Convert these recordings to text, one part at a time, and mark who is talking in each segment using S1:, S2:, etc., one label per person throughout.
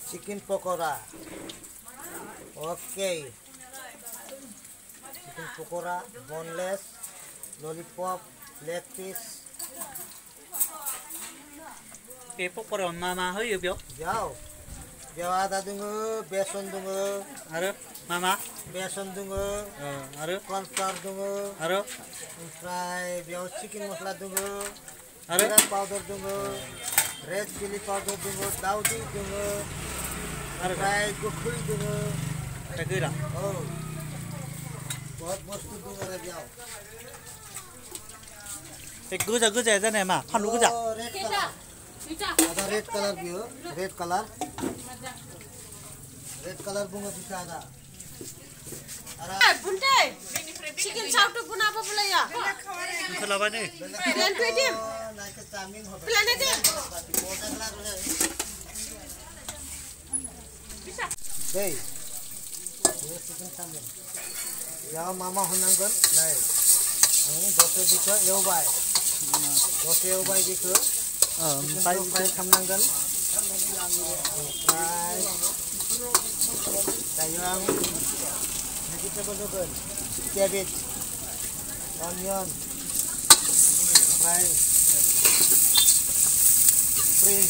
S1: chicken pakora. Okay. Chicken pakora, boneless, lollipop, leg piece.
S2: Cái pakora mama hơi yếu biểu.
S1: Jauh. Jauh ada dungu, beson dungu.
S2: Aduh, mama.
S1: Beson dungu.
S2: Aduh.
S1: Cornflour dungu.
S2: Aduh.
S1: Fry, jauh chicken masala dungu.
S2: Aduh.
S1: Jeera powder dungu. Red chili powder dungu. Daudi dungu. Fry gukuri dungu.
S2: Cái gì đó?
S1: Oh. बहुत वस्तु दूंगा रे जाओ
S2: एक गुजा है जाने माँ हम लोग गुजा
S1: आधा रेड कलर भी हो रेड कलर बुंगा बिचा आधा
S3: अरे बुंटे चिकन चाउटो बुना apa pula ya
S2: Kenapa nih?
S3: Plan dia
S1: नाइक चाउमीन हो
S3: plan dia
S1: दे ये चिकन चाउमीन या मामा होनांगोन नै आं दसे बिखो एवबाय दसे एवबाय बिखो फ्राय खालामनांगोन ओमफ्राय दायो आं भेजिटेबल होगोन केबेज अनियन ओमफ्राय स्प्रिं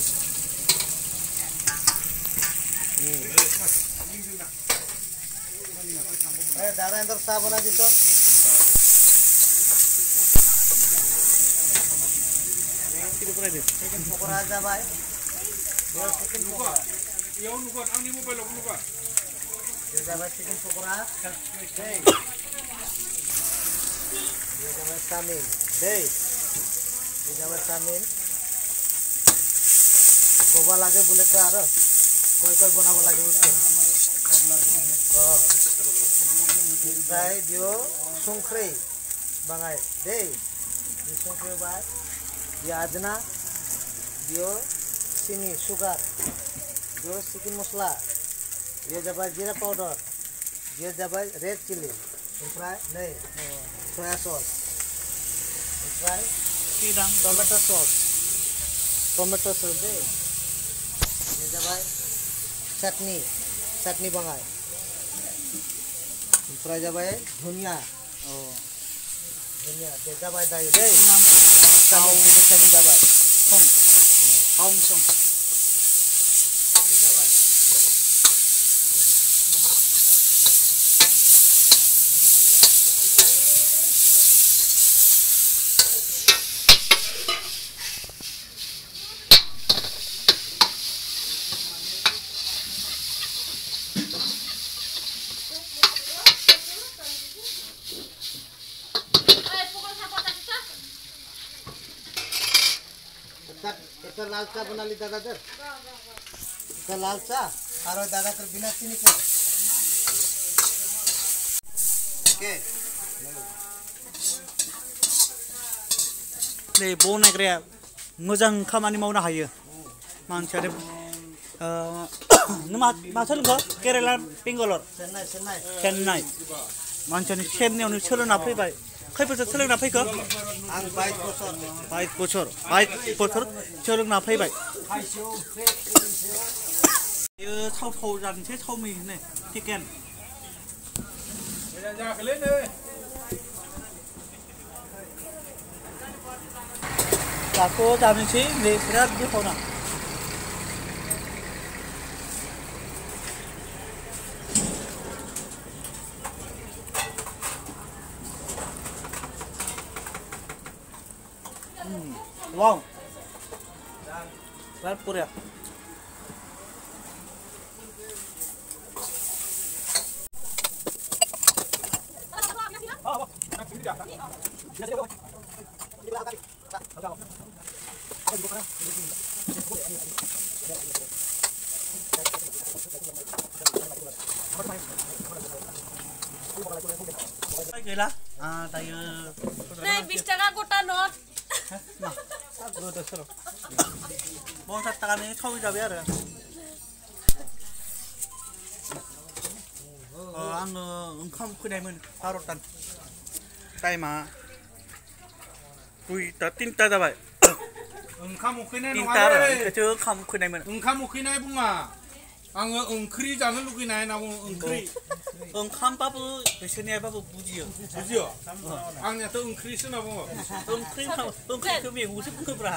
S1: दादा अंदर सा बना दी तो चिकन पकोड़ा जाबाय चिकन पकोड़ा
S4: याव नुगोन आंनि मबाइलाव नुगोन
S1: ये जाबाय चिकन पकोड़ा दे ये जाबाय चाउमिन दे ये जाबाय चाउमिन कोबा लागे बोले तो आरो कोई बनाबो लागे बोलते ओमफ्राय बियो संख्रि बाङाय दे बे संख्रि होबाय बियो आदना बियो सिनि सुगार बियो चिकेन मस्ला बियो जाबाय जीरा पाउडार बियो जाबाय रेड चिली ओमफ्राय नै सया सस ओमफ्राय
S2: Kidang
S1: टमेटो सस दे बियो जाबाय चटनी बाङाय ओमफ्राय जाबाय धनिया बे जाबाय दायो दै चाउमिन जाबाय
S2: Hong song.
S1: जाबाय এটা লাল চা বানালি দাদাদের এটা লাল চা আর ওই দাদাদের বিনা চিনি করে ওকে
S2: Nih bonek rea, mujang kamani mau nah ayo. Mancari, nama macam apa? Kerala Pinggolor,
S1: Chennai
S2: Chennai. Mancari Chennai onu celon apa ibai? Kau pasal celon apa ikut?
S1: আং 22 বছর
S2: Baik bocor, celon apa ibai? Yêu thau thau dàn thế thau mì này, chicken.
S4: ra cái lên đi
S2: Aku dàn sih, ni berat dia kau nak. Wow. Berat pura. Gila, tayo.
S3: Nay 20 টাকা গোটা note
S2: Nah, gue udah seru. Mau tangan ini kau udah biar ya. Ang engkau kunai men harotan. Time kui ta tinta dah bay.
S4: 응카 먹히네
S2: Tinta dah. Kecil engkau kunai men.
S4: 응카 먹히네 bunga आङो ओंख्रि जानो लुगैनाय होनना बुङो ओंख्रि
S2: ओंखामबाबो बिसोरनियाबाबो बुजियो
S4: बुजियो आंनियाथ' ओंख्रिसो होनना बुङो
S2: ओंख्रिखौ मैगंसो बुङोब्रा